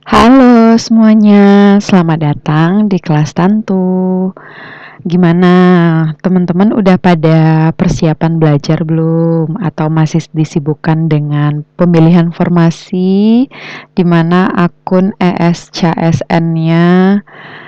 Halo semuanya, selamat datang di kelas Tantu. Gimana, teman-teman udah pada persiapan belajar belum? Atau masih disibukkan dengan pemilihan formasi, di mana akun ESCSN-nya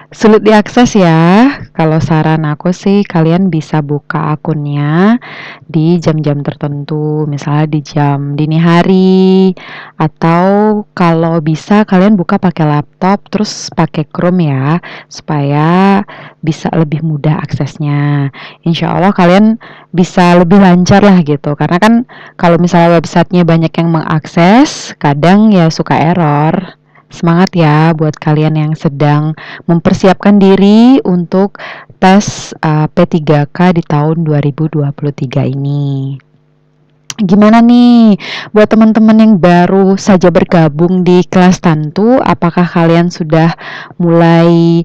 sulit diakses ya? Kalau saran aku sih kalian bisa buka akunnya di jam-jam tertentu, misalnya di jam dini hari, atau kalau bisa kalian buka pakai laptop terus pakai Chrome ya, supaya bisa lebih mudah aksesnya. Insya Allah kalian bisa lebih lancar lah gitu, karena kan kalau misalnya websitenya banyak yang mengakses, kadang ya suka error. Semangat ya buat kalian yang sedang mempersiapkan diri untuk tes P3K di tahun 2023 ini. Gimana nih buat teman-teman yang baru saja bergabung di kelas Tantu, apakah kalian sudah mulai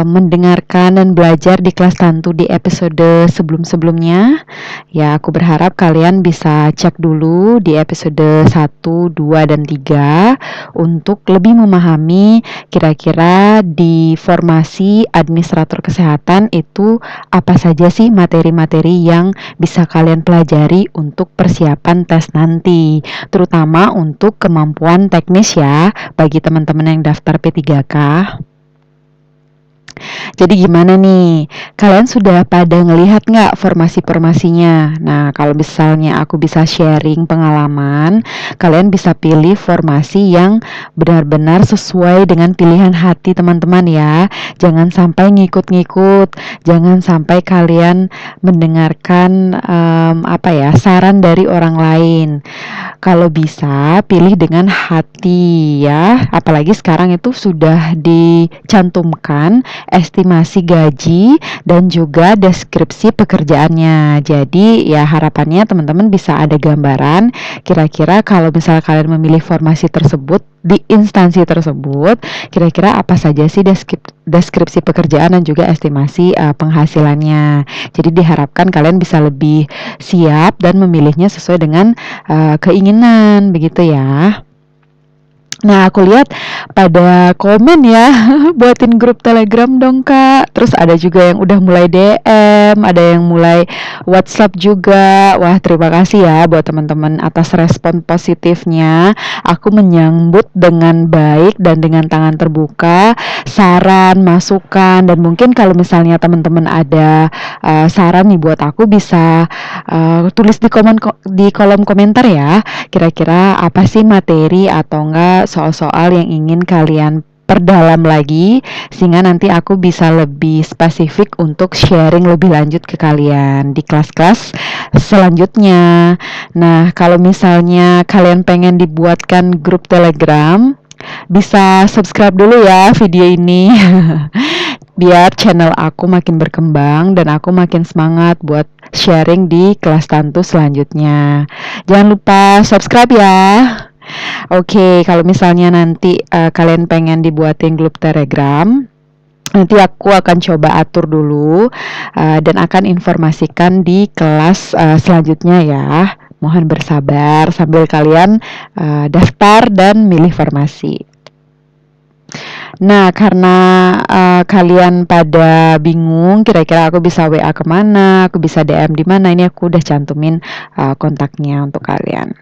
mendengarkan dan belajar di kelas Tantu di episode sebelum-sebelumnya? Ya, aku berharap kalian bisa cek dulu di episode 1, 2, dan 3 untuk lebih memahami kira-kira di formasi administrator kesehatan itu apa saja sih materi-materi yang bisa kalian pelajari untuk persiapan tes nanti, terutama untuk kemampuan teknis ya bagi teman-teman yang daftar P3K. Jadi gimana nih, kalian sudah pada ngelihat nggak formasi-formasinya? Nah, kalau misalnya aku bisa sharing pengalaman, kalian bisa pilih formasi yang benar-benar sesuai dengan pilihan hati teman-teman ya. Jangan sampai ngikut-ngikut, jangan sampai kalian mendengarkan saran dari orang lain. Kalau bisa pilih dengan hati ya, apalagi sekarang itu sudah dicantumkan estimasi gaji dan juga deskripsi pekerjaannya. Jadi ya harapannya teman-teman bisa ada gambaran kira-kira kalau misalnya kalian memilih formasi tersebut di instansi tersebut, kira-kira apa saja sih deskripsi pekerjaan dan juga estimasi penghasilannya. Jadi diharapkan kalian bisa lebih siap dan memilihnya sesuai dengan keinginan begitu ya. Nah, aku lihat pada komen ya, buatin grup Telegram dong Kak. Terus ada juga yang udah mulai DM, ada yang mulai WhatsApp juga. Wah, terima kasih ya buat teman-teman atas respon positifnya. Aku menyambut dengan baik dan dengan tangan terbuka, saran, masukan, dan mungkin kalau misalnya teman-teman ada saran nih buat aku bisa tulis di kolom komentar ya. Kira-kira apa sih materi atau enggak soal-soal yang ingin kalian perdalam lagi sehingga nanti aku bisa lebih spesifik untuk sharing lebih lanjut ke kalian di kelas-kelas selanjutnya. Nah, kalau misalnya kalian pengen dibuatkan grup Telegram, bisa subscribe dulu ya video ini biar channel aku makin berkembang dan aku makin semangat buat sharing di kelas Tantu selanjutnya. Jangan lupa subscribe ya. Oke, kalau misalnya nanti kalian pengen dibuatin grup Telegram, nanti aku akan coba atur dulu dan akan informasikan di kelas selanjutnya ya. Mohon bersabar sambil kalian daftar dan milih formasi. Nah, karena kalian pada bingung kira-kira aku bisa WA kemana, aku bisa DM di mana, ini aku udah cantumin kontaknya untuk kalian.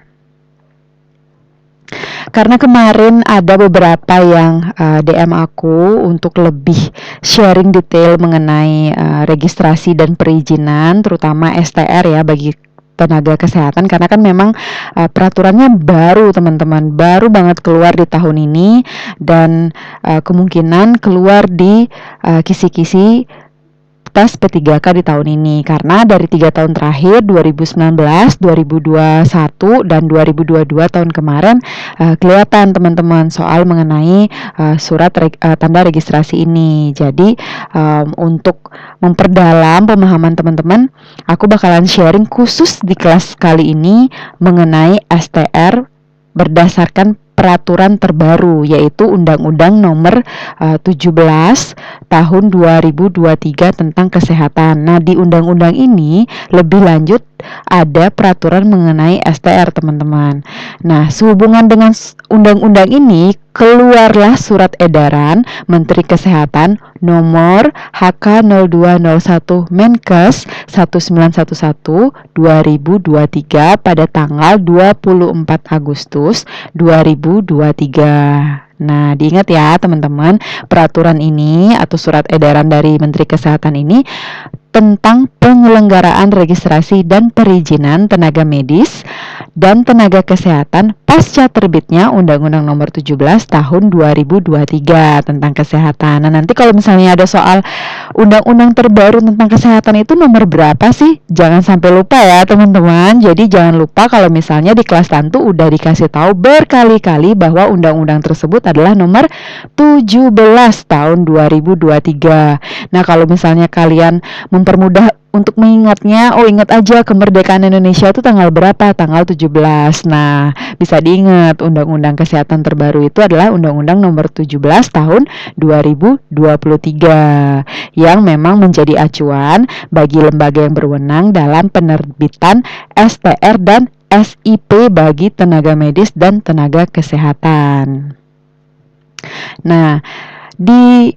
Karena kemarin ada beberapa yang DM aku untuk lebih sharing detail mengenai registrasi dan perizinan, terutama STR ya bagi tenaga kesehatan, karena kan memang peraturannya baru teman-teman, baru banget keluar di tahun ini dan kemungkinan keluar di kisi-kisi tes P3K di tahun ini, karena dari 3 tahun terakhir 2019, 2021 dan 2022 tahun kemarin kelihatan teman-teman soal mengenai surat tanda registrasi ini. Jadi untuk memperdalam pemahaman teman-teman, aku bakalan sharing khusus di kelas kali ini mengenai STR berdasarkan peraturan terbaru, yaitu Undang-Undang Nomor 17 Tahun 2023 tentang kesehatan. Nah, di undang-undang ini lebih lanjut ada peraturan mengenai STR, teman-teman. Nah, sehubungan dengan undang-undang ini, keluarlah surat edaran Menteri Kesehatan nomor HK0201 Menkes 1911 2023 pada tanggal 24 Agustus 2023. Nah, diingat ya teman-teman, peraturan ini atau surat edaran dari Menteri Kesehatan ini tentang penyelenggaraan registrasi dan perizinan tenaga medis dan tenaga kesehatan pasca terbitnya Undang-Undang Nomor 17 Tahun 2023 tentang kesehatan. Nah, nanti kalau misalnya ada soal undang-undang terbaru tentang kesehatan itu nomor berapa sih? Jangan sampai lupa ya teman-teman. Jadi jangan lupa kalau misalnya di kelas tantu udah dikasih tahu berkali-kali bahwa undang-undang tersebut adalah nomor 17 tahun 2023. Nah, kalau misalnya kalian mempermudah untuk mengingatnya, ingat aja kemerdekaan Indonesia itu tanggal berapa? Tanggal 17. Nah, bisa diingat Undang-Undang Kesehatan terbaru itu adalah Undang-Undang Nomor 17 Tahun 2023 yang memang menjadi acuan bagi lembaga yang berwenang dalam penerbitan STR dan SIP bagi tenaga medis dan tenaga kesehatan. Nah, di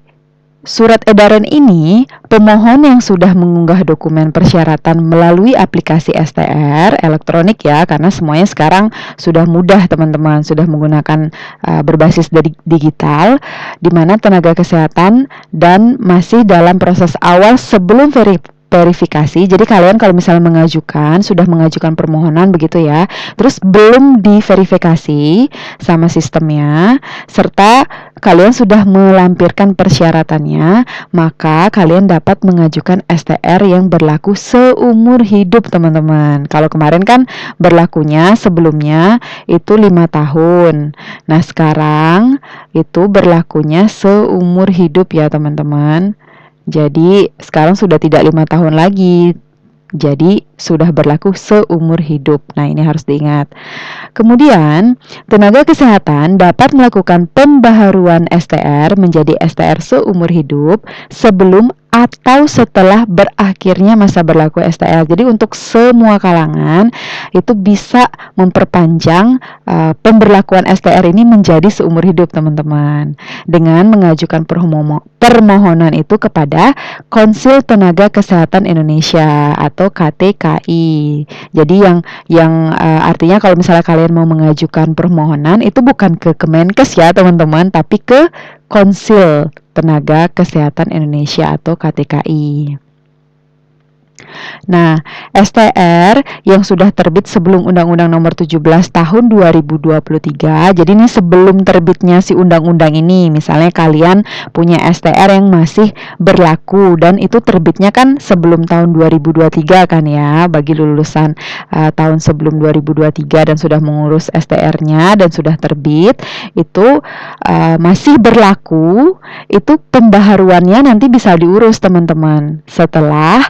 surat edaran ini, pemohon yang sudah mengunggah dokumen persyaratan melalui aplikasi STR elektronik ya, karena semuanya sekarang sudah mudah teman-teman, sudah menggunakan berbasis digital, di mana tenaga kesehatan dan masih dalam proses awal sebelum verifikasi. Jadi kalian kalau misalnya sudah mengajukan permohonan begitu ya, terus belum diverifikasi sama sistemnya, serta kalian sudah melampirkan persyaratannya, maka kalian dapat mengajukan STR yang berlaku seumur hidup teman-teman. Kalau kemarin kan berlakunya sebelumnya itu 5 tahun. Nah, sekarang itu berlakunya seumur hidup ya teman-teman. Jadi sekarang sudah tidak 5 tahun lagi, jadi sudah berlaku seumur hidup. Nah, ini harus diingat. Kemudian, tenaga kesehatan dapat melakukan pembaharuan STR menjadi STR seumur hidup sebelum atau setelah berakhirnya masa berlaku STR. Jadi untuk semua kalangan itu bisa memperpanjang pemberlakuan STR ini menjadi seumur hidup teman-teman, dengan mengajukan permohonan itu kepada Konsil Tenaga Kesehatan Indonesia atau KTKI. Jadi yang artinya kalau misalnya kalian mau mengajukan permohonan itu bukan ke Kemenkes ya teman-teman, tapi ke Konsil Tenaga Kesehatan Indonesia atau KTKI. Nah, STR yang sudah terbit sebelum Undang-Undang Nomor 17 Tahun 2023, jadi ini sebelum terbitnya si undang-undang ini, misalnya kalian punya STR yang masih berlaku dan itu terbitnya kan sebelum tahun 2023 kan ya, bagi lulusan tahun sebelum 2023 dan sudah mengurus STR-nya dan sudah terbit, itu masih berlaku, itu pembaharuannya nanti bisa diurus teman-teman setelah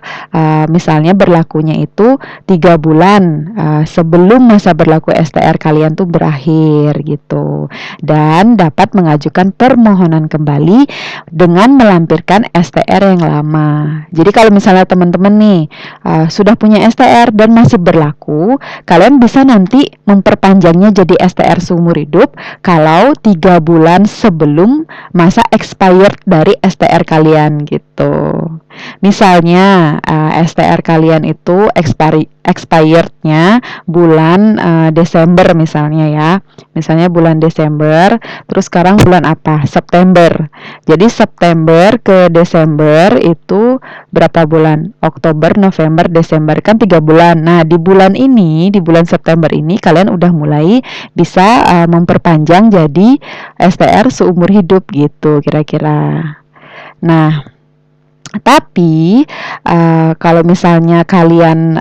misalnya berlakunya itu 3 bulan sebelum masa berlaku STR kalian tuh berakhir gitu, dan dapat mengajukan permohonan kembali dengan melampirkan STR yang lama. Jadi kalau misalnya teman-teman nih sudah punya STR dan masih berlaku, kalian bisa nanti memperpanjangnya jadi STR seumur hidup kalau 3 bulan sebelum masa expired dari STR kalian gitu. Misalnya STR kalian itu expirednya bulan Desember misalnya ya. Misalnya bulan Desember, terus sekarang bulan apa? September. Jadi September ke Desember itu berapa bulan? Oktober, November, Desember, kan 3 bulan. Nah, di bulan ini, di bulan September ini kalian udah mulai bisa memperpanjang jadi STR seumur hidup gitu kira-kira. Nah, tapi kalau misalnya kalian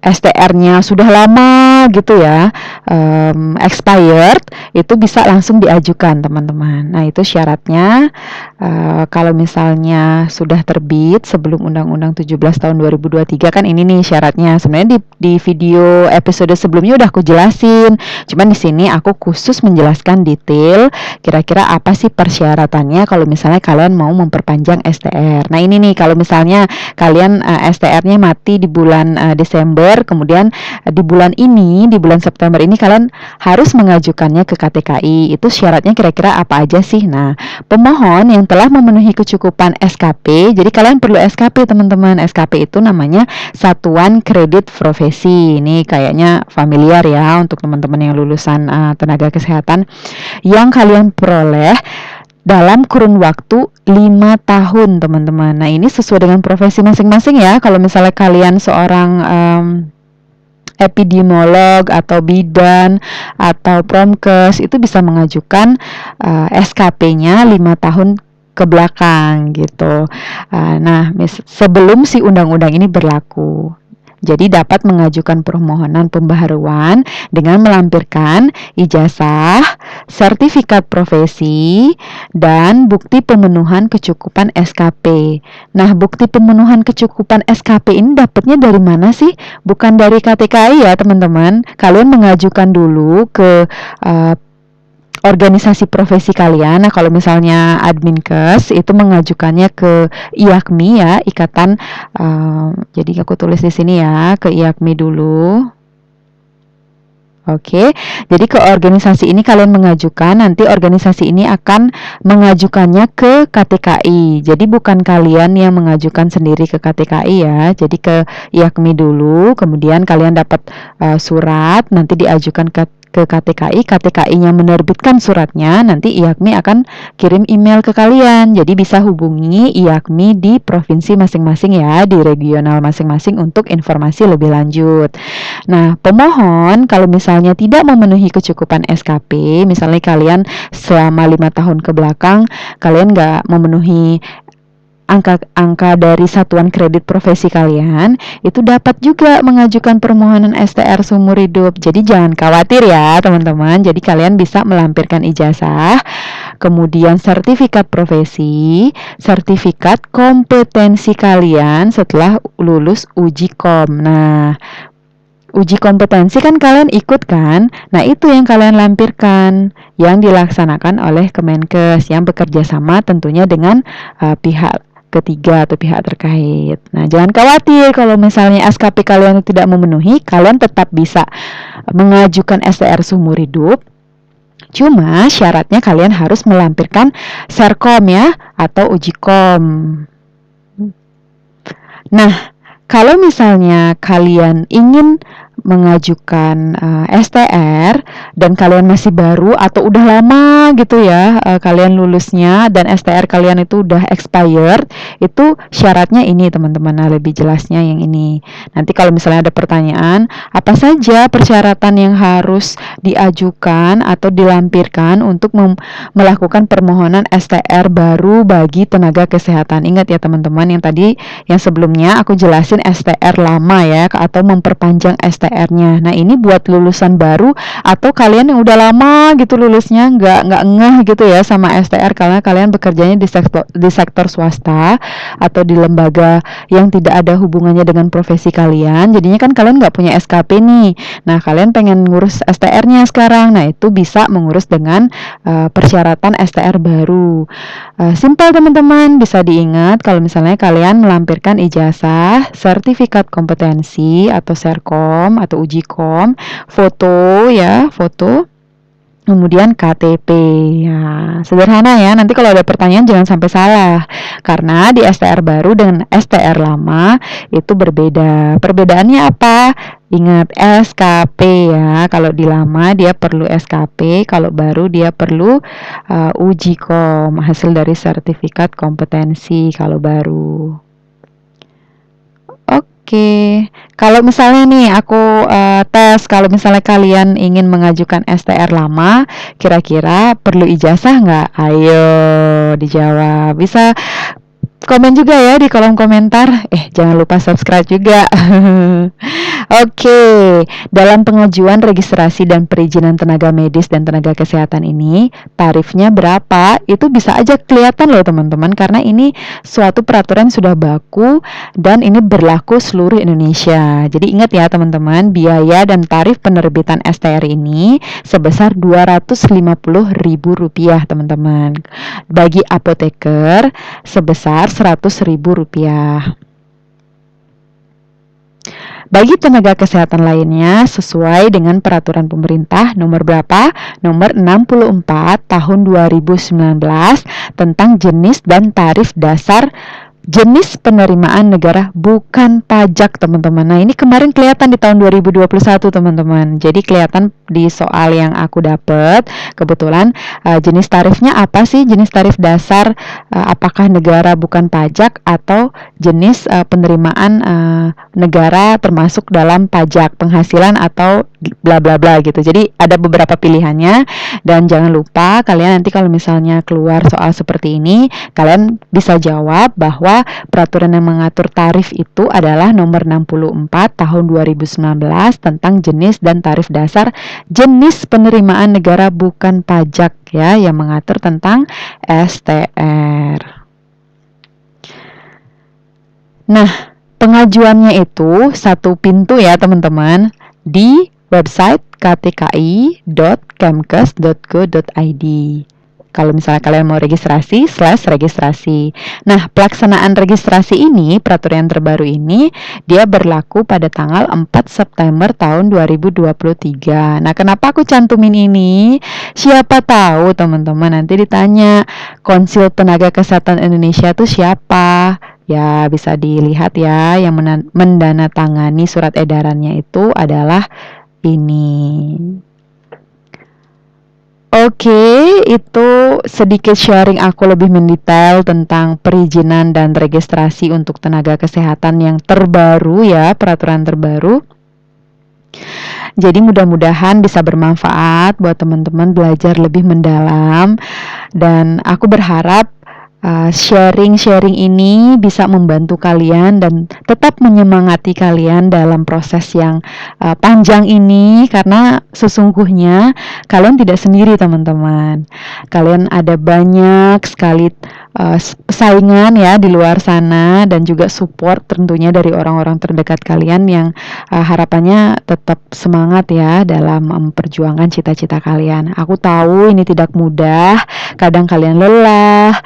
STR-nya sudah lama gitu ya, expired, itu bisa langsung diajukan teman-teman. Nah itu syaratnya, kalau misalnya sudah terbit sebelum Undang-Undang 17 tahun 2023 kan ini nih syaratnya. Sebenarnya di video episode sebelumnya udah aku jelasin, cuman di sini aku khusus menjelaskan detail kira-kira apa sih persyaratannya kalau misalnya kalian mau memperpanjang STR. Nah ini nih kalau misalnya kalian STR-nya mati di bulan Desember, kemudian di bulan ini, di bulan September ini kalian harus mengajukannya ke KTKI. Itu syaratnya kira-kira apa aja sih? Nah, pemohon yang telah memenuhi kecukupan SKP, jadi kalian perlu SKP teman-teman. SKP itu namanya Satuan Kredit Profesi. Ini kayaknya familiar ya untuk teman-teman yang lulusan tenaga kesehatan, yang kalian peroleh dalam kurun waktu 5 tahun teman-teman. Nah ini sesuai dengan profesi masing-masing ya. Kalau misalnya kalian seorang epidemiolog atau bidan atau promkes, itu bisa mengajukan SKP-nya 5 tahun ke belakang gitu. Nah sebelum si undang-undang ini berlaku. Jadi dapat mengajukan permohonan pembaharuan dengan melampirkan ijazah, sertifikat profesi, dan bukti pemenuhan kecukupan SKP. Nah, bukti pemenuhan kecukupan SKP ini dapatnya dari mana sih? Bukan dari KTKI ya, teman-teman. Kalian mengajukan dulu ke organisasi profesi kalian. Nah, kalau misalnya Adminkes itu mengajukannya ke IAKMI ya, ikatan. Jadi aku tulis di sini ya, ke IAKMI dulu. Oke, jadi ke organisasi ini kalian mengajukan, nanti organisasi ini akan mengajukannya ke KTKI. Jadi bukan kalian yang mengajukan sendiri ke KTKI ya. Jadi ke IAKMI dulu, kemudian kalian dapat surat, nanti diajukan ke KTKI, KTKI-nya menerbitkan suratnya, nanti IAKMI akan kirim email ke kalian. Jadi bisa hubungi IAKMI di provinsi masing-masing ya, di regional masing-masing untuk informasi lebih lanjut. Nah, pemohon kalau misalnya tidak memenuhi kecukupan SKP, misalnya kalian selama 5 tahun ke belakang, kalian nggak memenuhi angka dari satuan kredit profesi kalian, itu dapat juga mengajukan permohonan STR seumur hidup. Jadi jangan khawatir ya teman-teman. Jadi kalian bisa melampirkan ijazah, kemudian sertifikat profesi, sertifikat kompetensi kalian setelah lulus uji kom. Nah, uji kompetensi kan kalian ikut kan? Nah itu yang kalian lampirkan, yang dilaksanakan oleh Kemenkes, yang bekerja sama tentunya dengan pihak ketiga atau pihak terkait. Nah jangan khawatir kalau misalnya SKP kalian tidak memenuhi, kalian tetap bisa mengajukan STR seumur hidup. Cuma syaratnya kalian harus melampirkan Serkom ya, atau uji kom. Nah, kalau misalnya kalian ingin mengajukan STR dan kalian masih baru atau udah lama gitu ya, kalian lulusnya dan STR kalian itu udah expired, itu syaratnya ini teman-teman. Nah, lebih jelasnya yang ini. Nanti kalau misalnya ada pertanyaan, apa saja persyaratan yang harus diajukan atau dilampirkan untuk melakukan permohonan STR baru bagi tenaga kesehatan. Ingat ya teman-teman, yang tadi yang sebelumnya aku jelasin STR lama ya, atau memperpanjang STR-nya. Nah ini buat lulusan baru atau kalian yang udah lama gitu lulusnya, nggak ngeh gitu ya sama STR karena kalian bekerjanya di sektor swasta atau di lembaga yang tidak ada hubungannya dengan profesi kalian. Jadinya kan kalian nggak punya SKP nih. Nah kalian pengen ngurus STR-nya sekarang. Nah itu bisa mengurus dengan persyaratan STR baru. Simpel teman-teman, bisa diingat kalau misalnya kalian melampirkan ijazah, sertifikat kompetensi atau Serkom atau uji kom, foto ya, foto, kemudian KTP. Ya, sederhana ya. Nanti kalau ada pertanyaan jangan sampai salah. Karena di STR baru dengan STR lama itu berbeda. Perbedaannya apa? Ingat SKP ya. Kalau di lama dia perlu SKP, kalau baru dia perlu uji kom, hasil dari sertifikat kompetensi kalau baru. Oke, kalau misalnya nih aku tes, kalau misalnya kalian ingin mengajukan STR lama, kira-kira perlu ijazah nggak? Ayo dijawab. Bisa komen juga ya di kolom komentar. Jangan lupa subscribe juga. Oke, dalam pengajuan registrasi dan perizinan tenaga medis dan tenaga kesehatan ini, tarifnya berapa? Itu bisa aja kelihatan loh teman-teman, karena ini suatu peraturan sudah baku dan ini berlaku seluruh Indonesia. Jadi ingat ya teman-teman, biaya dan tarif penerbitan STR ini sebesar Rp250.000 teman-teman. Bagi apoteker sebesar Rp100.000. Bagi tenaga kesehatan lainnya sesuai dengan peraturan pemerintah nomor berapa? Nomor 64 tahun 2019 tentang jenis dan tarif dasar jenis penerimaan negara bukan pajak teman-teman. Nah ini kemarin kelihatan di tahun 2021 teman-teman. Jadi kelihatan di soal yang aku dapat kebetulan jenis tarifnya apa sih? Jenis tarif dasar apakah negara bukan pajak atau jenis penerimaan negara termasuk dalam pajak penghasilan atau bla bla bla gitu. Jadi ada beberapa pilihannya dan jangan lupa kalian nanti kalau misalnya keluar soal seperti ini kalian bisa jawab bahwa peraturan yang mengatur tarif itu adalah nomor 64 tahun 2019 tentang jenis dan tarif dasar jenis penerimaan negara bukan pajak ya, yang mengatur tentang STR. Nah, pengajuannya itu satu pintu ya teman-teman di website ktki.kemkes.go.id. Kalau misalnya kalian mau registrasi. Nah, pelaksanaan registrasi ini, peraturan terbaru ini, dia berlaku pada tanggal 4 September tahun 2023. Nah, kenapa aku cantumin ini? Siapa tahu teman-teman nanti ditanya, Konsil Tenaga Kesehatan Indonesia itu siapa? Ya, bisa dilihat ya, yang mendanatangani surat edarannya itu adalah ini. Oke, itu sedikit sharing aku lebih mendetail tentang perizinan dan registrasi untuk tenaga kesehatan yang terbaru ya, peraturan terbaru. Jadi mudah-mudahan bisa bermanfaat buat teman-teman belajar lebih mendalam dan aku berharap sharing-sharing ini bisa membantu kalian dan tetap menyemangati kalian dalam proses yang panjang ini karena sesungguhnya kalian tidak sendiri teman-teman. Kalian ada banyak sekali saingan ya di luar sana dan juga support tentunya dari orang-orang terdekat kalian yang harapannya tetap semangat ya dalam memperjuangkan cita-cita kalian. Aku tahu ini tidak mudah, kadang kalian lelah,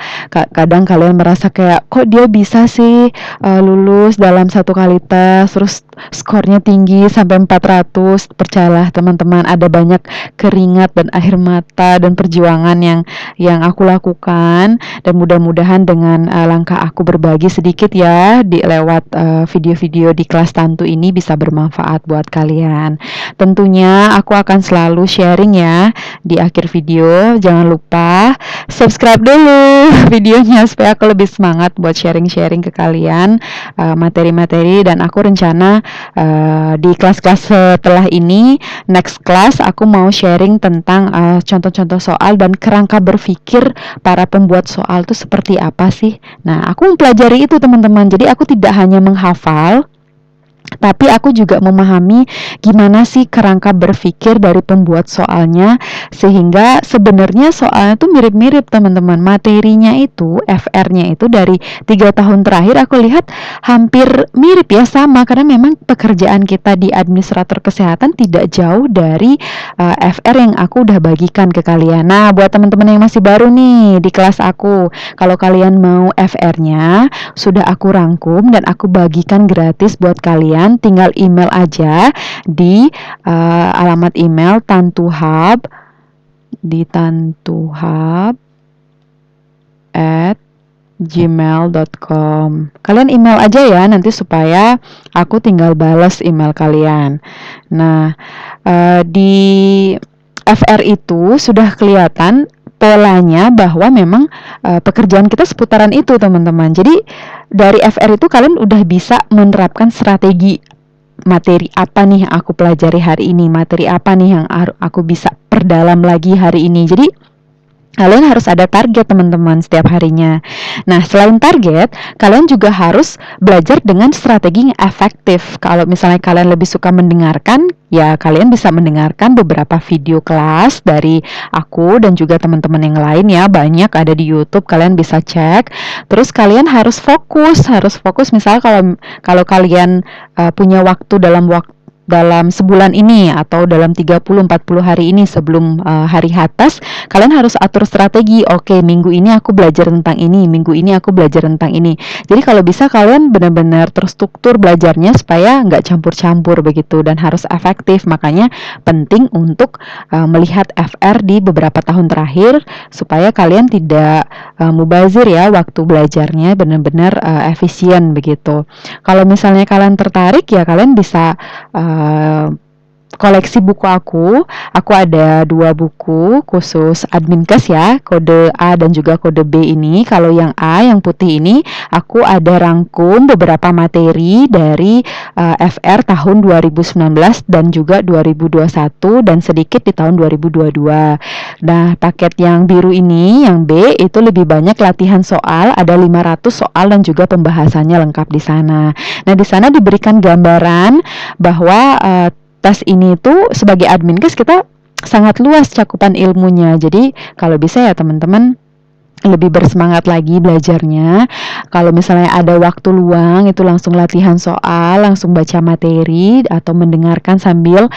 kadang kalian merasa kayak kok dia bisa sih lulus dalam satu kali tes terus skornya tinggi sampai 400. Percayalah teman-teman, ada banyak keringat dan air mata dan perjuangan yang aku lakukan dan mudah-mudahan dengan langkah aku berbagi sedikit ya lewat video-video di kelas Tantu ini bisa bermanfaat buat kalian. Tentunya aku akan selalu sharing ya di akhir video. Jangan lupa subscribe dulu videonya supaya aku lebih semangat buat sharing-sharing ke kalian materi-materi dan aku rencana di kelas-kelas setelah ini next class aku mau sharing tentang contoh-contoh soal dan kerangka berpikir para pembuat soal itu seperti apa sih. Nah, aku mempelajari itu teman-teman. Jadi aku tidak hanya menghafal tapi aku juga memahami gimana sih kerangka berpikir dari pembuat soalnya sehingga sebenarnya soalnya tuh mirip-mirip teman-teman. Materinya itu, FR-nya itu dari 3 tahun terakhir aku lihat hampir mirip ya, sama karena memang pekerjaan kita di administrator kesehatan tidak jauh dari FR yang aku udah bagikan ke kalian. Nah, buat teman-teman yang masih baru nih di kelas aku, kalau kalian mau FR-nya sudah aku rangkum dan aku bagikan gratis buat kalian. Tinggal email aja di alamat email tantuhub di tantuhub@gmail.com. Kalian email aja ya nanti supaya aku tinggal balas email kalian. Nah, di FR itu sudah kelihatan polanya bahwa memang pekerjaan kita seputaran itu teman-teman. Jadi dari FR itu kalian udah bisa menerapkan strategi materi apa nih yang aku pelajari hari ini, materi apa nih yang aku bisa perdalam lagi hari ini. Jadi Kalian harus ada target teman-teman setiap harinya. Nah, selain target, kalian juga harus belajar dengan strategi yang efektif. Kalau misalnya kalian lebih suka mendengarkan, ya kalian bisa mendengarkan beberapa video kelas dari aku dan juga teman-teman yang lain ya. Banyak ada di YouTube, kalian bisa cek. Terus kalian harus fokus misal kalau kalian punya waktu dalam sebulan ini atau dalam 30-40 hari ini sebelum hari hatas, kalian harus atur strategi. Oke, minggu ini aku belajar tentang ini, minggu ini aku belajar tentang ini. Jadi kalau bisa kalian benar-benar terstruktur belajarnya supaya nggak campur-campur begitu dan harus efektif. Makanya penting untuk melihat FR di beberapa tahun terakhir supaya kalian tidak mubazir ya waktu belajarnya, benar-benar efisien begitu. Kalau misalnya kalian tertarik ya kalian bisa koleksi buku aku ada 2 buku khusus Adminkes ya, kode A dan juga kode B ini. Kalau yang A yang putih ini aku ada rangkum beberapa materi dari FR tahun 2019 dan juga 2021 dan sedikit di tahun 2022. Nah, paket yang biru ini, yang B itu lebih banyak latihan soal, ada 500 soal dan juga pembahasannya lengkap di sana. Nah, di sana diberikan gambaran bahwa tes ini tuh sebagai adminkes kita sangat luas cakupan ilmunya. Jadi kalau bisa ya teman-teman lebih bersemangat lagi belajarnya. Kalau misalnya ada waktu luang itu langsung latihan soal, langsung baca materi atau mendengarkan sambil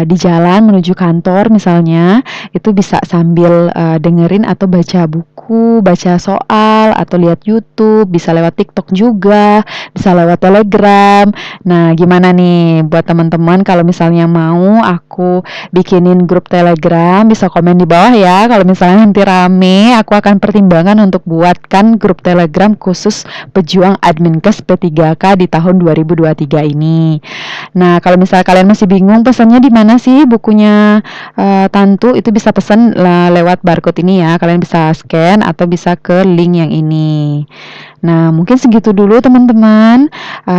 di jalan menuju kantor misalnya, itu bisa sambil dengerin atau baca buku, baca soal atau lihat YouTube, bisa lewat TikTok juga, bisa lewat Telegram. Nah, gimana nih buat teman-teman kalau misalnya mau aku bikinin grup Telegram, bisa komen di bawah ya. Kalau misalnya nanti rame, aku akan pertimbangkan untuk buatkan grup Telegram khusus pejuang Adminkes P3K di tahun 2023 ini. Nah, kalau misalnya kalian masih bingung pesannya di mana sih bukunya Tantu, itu bisa pesan lewat barcode ini ya. Kalian bisa scan atau bisa ke link yang ini. Nah, mungkin segitu dulu teman-teman.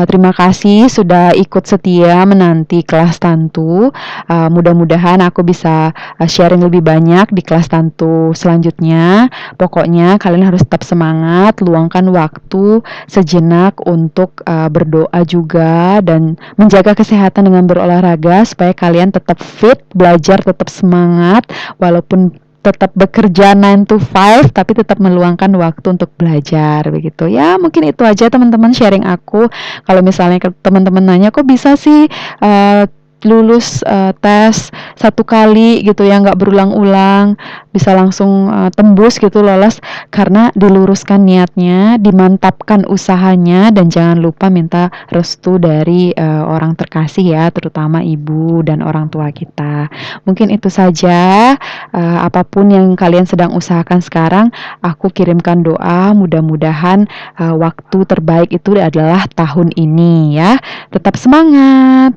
Terima kasih sudah ikut setia menanti kelas Tantu. Mudah-mudahan aku bisa sharing lebih banyak di kelas Tantu selanjutnya. Pokoknya kalian harus tetap semangat, luangkan waktu sejenak untuk berdoa juga dan menjaga kesehatan dengan berolahraga supaya kalian tetap fit, belajar tetap semangat walaupun tetap bekerja 9 to 5 tapi tetap meluangkan waktu untuk belajar begitu. Ya, mungkin itu aja teman-teman sharing aku. Kalau misalnya teman-teman nanya kok bisa sih lulus tes 1 kali gitu ya, nggak berulang-ulang, bisa langsung tembus gitu lolos, karena diluruskan niatnya, dimantapkan usahanya, dan jangan lupa minta restu dari orang terkasih ya, terutama ibu dan orang tua kita. Mungkin itu saja. Apapun yang kalian sedang usahakan sekarang, aku kirimkan doa mudah-mudahan waktu terbaik itu adalah tahun ini ya. Tetap semangat.